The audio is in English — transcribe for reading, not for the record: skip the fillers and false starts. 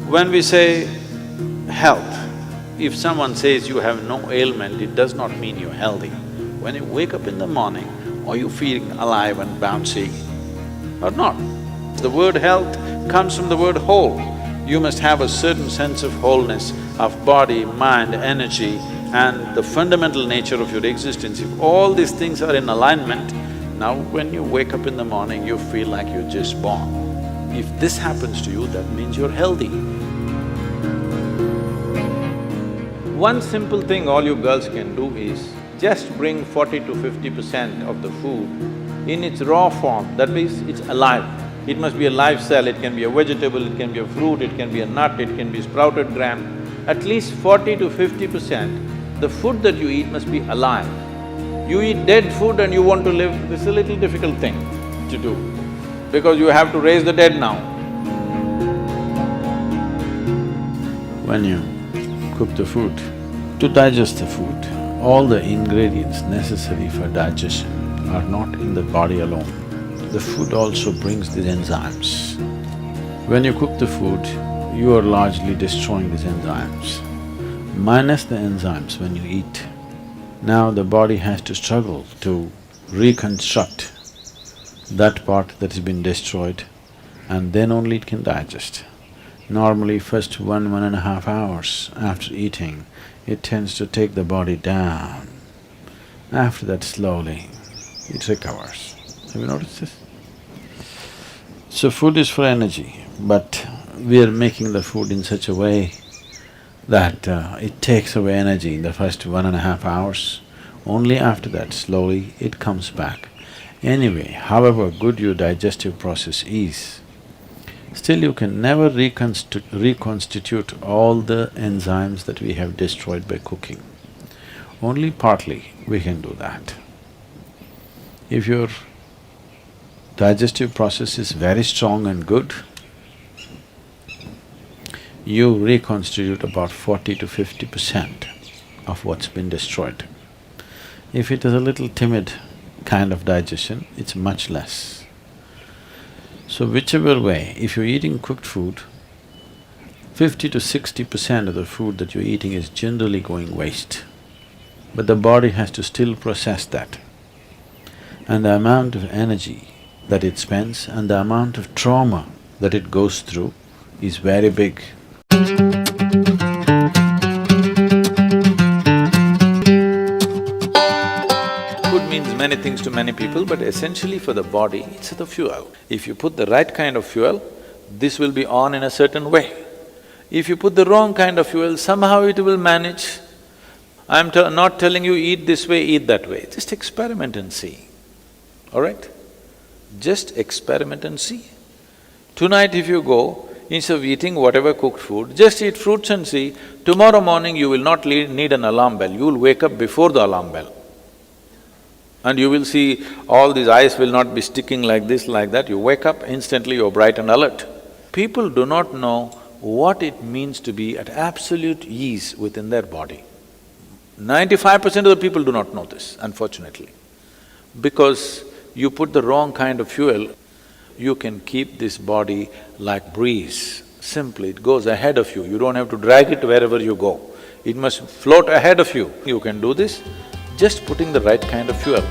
When we say health, if someone says you have no ailment, it does not mean you're healthy. When you wake up in the morning, are you feeling alive and bouncy or not? The word health comes from the word whole. You must have a certain sense of wholeness of body, mind, energy and the fundamental nature of your existence. If all these things are in alignment, now when you wake up in the morning, you feel like you're just born. If this happens to you, that means you're healthy. One simple thing all you girls can do is just bring 40 to 50% of the food in its raw form, that means it's alive. It must be a live cell, it can be a vegetable, it can be a fruit, it can be a nut, it can be sprouted gram. At least 40 to 50%, the food that you eat must be alive. You eat dead food and you want to live, this is a little difficult thing to do, because you have to raise the dead now. When you cook the food, to digest the food, all the ingredients necessary for digestion are not in the body alone. The food also brings these enzymes. When you cook the food, you are largely destroying these enzymes. Minus the enzymes when you eat, now the body has to struggle to reconstruct that part that has been destroyed and then only it can digest. Normally first 1.5 hours after eating, it tends to take the body down. After that slowly, it recovers. Have you noticed this? So food is for energy, but we are making the food in such a way that it takes away energy in the first 1.5 hours. Only after that, slowly, it comes back. Anyway, however good your digestive process is, still you can never reconstitute all the enzymes that we have destroyed by cooking. Only partly we can do that. If your digestive process is very strong and good, you reconstitute about 40 to 50% of what's been destroyed. If it is a little timid kind of digestion, it's much less. So whichever way, if you're eating cooked food, 50 to 60% of the food that you're eating is generally going waste. But the body has to still process that. And the amount of energy that it spends and the amount of trauma that it goes through is very big. Food means many things to many people, but essentially for the body, it's the fuel. If you put the right kind of fuel, this will be on in a certain way. If you put the wrong kind of fuel, somehow it will manage. I'm not telling you eat this way, eat that way, just experiment and see, all right? Just experiment and see. Tonight if you go, instead of eating whatever cooked food, just eat fruits and see, tomorrow morning you will not need an alarm bell, you will wake up before the alarm bell. And you will see all these eyes will not be sticking like this, like that, you wake up, instantly you're bright and alert. People do not know what it means to be at absolute ease within their body. 95% of the people do not know this, unfortunately. Because you put the wrong kind of fuel, you can keep this body like breeze. Simply, it goes ahead of you, you don't have to drag it wherever you go. It must float ahead of you. You can do this just putting the right kind of fuel.